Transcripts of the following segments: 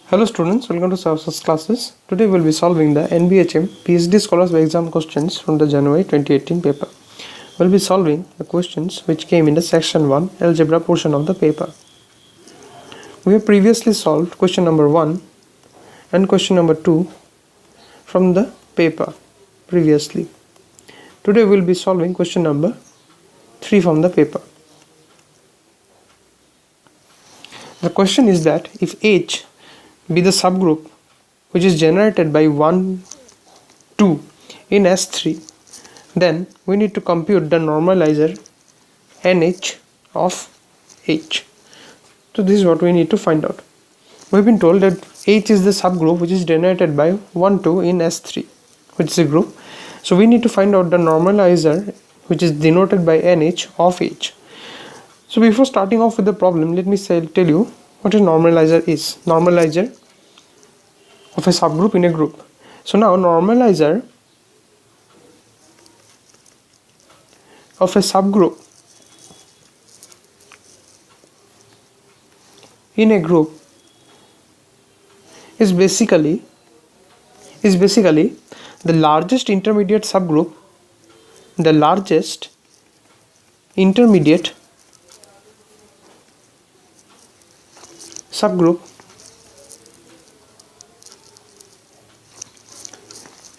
Hello students, welcome to Syllabus classes. Today we will be solving the NBHM PhD Scholars by Exam questions from the January 2018 paper. We will be solving the questions which came in the section 1 algebra portion of the paper. We have previously solved question number 1 and question number 2 from the paper previously. Today we will be solving question number 3 from the paper. The question is that if H be the subgroup which is generated by 1, 2 in S3, then we need to compute the normalizer NH of H. So this is what we need to find out. We have been told that H is the subgroup which is generated by 1, 2 in S3, which is a group. So we need to find out the normalizer which is denoted by NH of H. So before starting off with the problem, let me tell you what a normalizer is. Normalizer of a subgroup in a group. So now normalizer of a subgroup in a group is basically the largest intermediate subgroup, the largest intermediate subgroup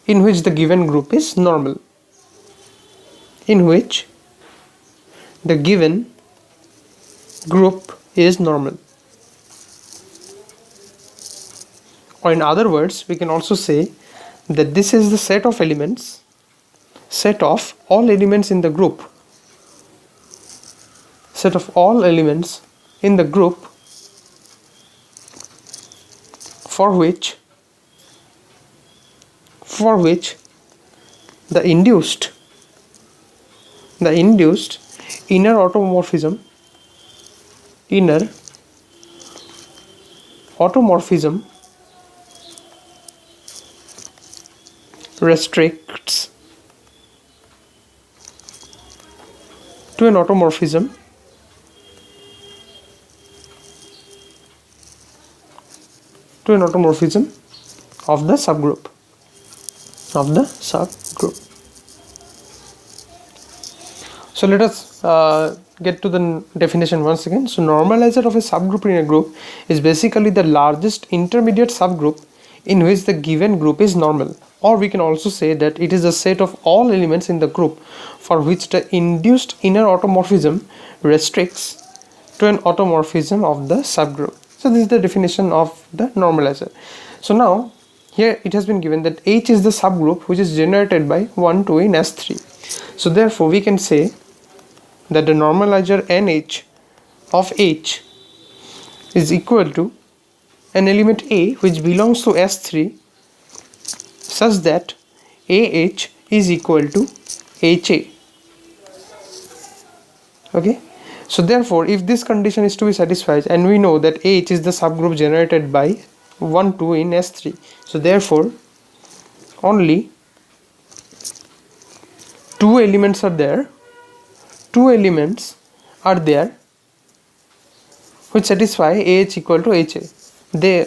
in which the given group is normal. In which the given group is normal. Or in other words, we can also say that this is the set of elements, set of all elements in the group, set of all elements in the group for which the induced inner automorphism restricts to an automorphism of the subgroup. So let us get to the definition once again. So normalizer of a subgroup in a group is basically the largest intermediate subgroup in which the given group is normal. Or we can also say that it is a set of all elements in the group for which the induced inner automorphism restricts to an automorphism of the subgroup. So this is the definition of the normalizer. So now here it has been given that H is the subgroup which is generated by 1, 2 in S3. So therefore we can say that the normalizer NH of H is equal to an element A which belongs to S3 such that AH is equal to HA. Okay. So therefore if this condition is to be satisfied, and we know that H is the subgroup generated by 1, 2 in S3, so therefore only two elements are there which satisfy AH equal to HA. The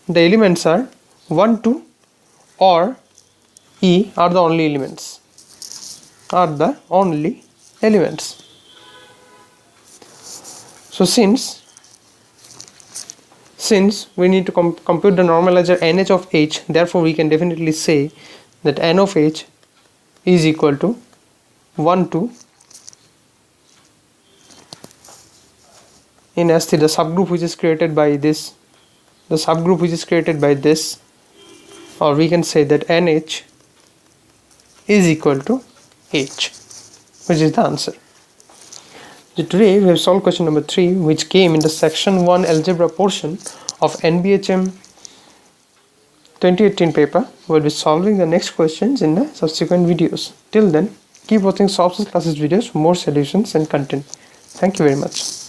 elements are 1, 2 or E are the only elements. So since we need to compute the normalizer NH of H, therefore we can definitely say that N of H is equal to 1, 2 in S3, the subgroup which is created by this, or we can say that NH is equal to H, which is the answer. So today we have solved question number 3, which came in the section 1 algebra portion of NBHM 2018 paper. We will be solving the next questions in the subsequent videos. Till then, keep watching Syllabus classes videos for more solutions and content. Thank you very much.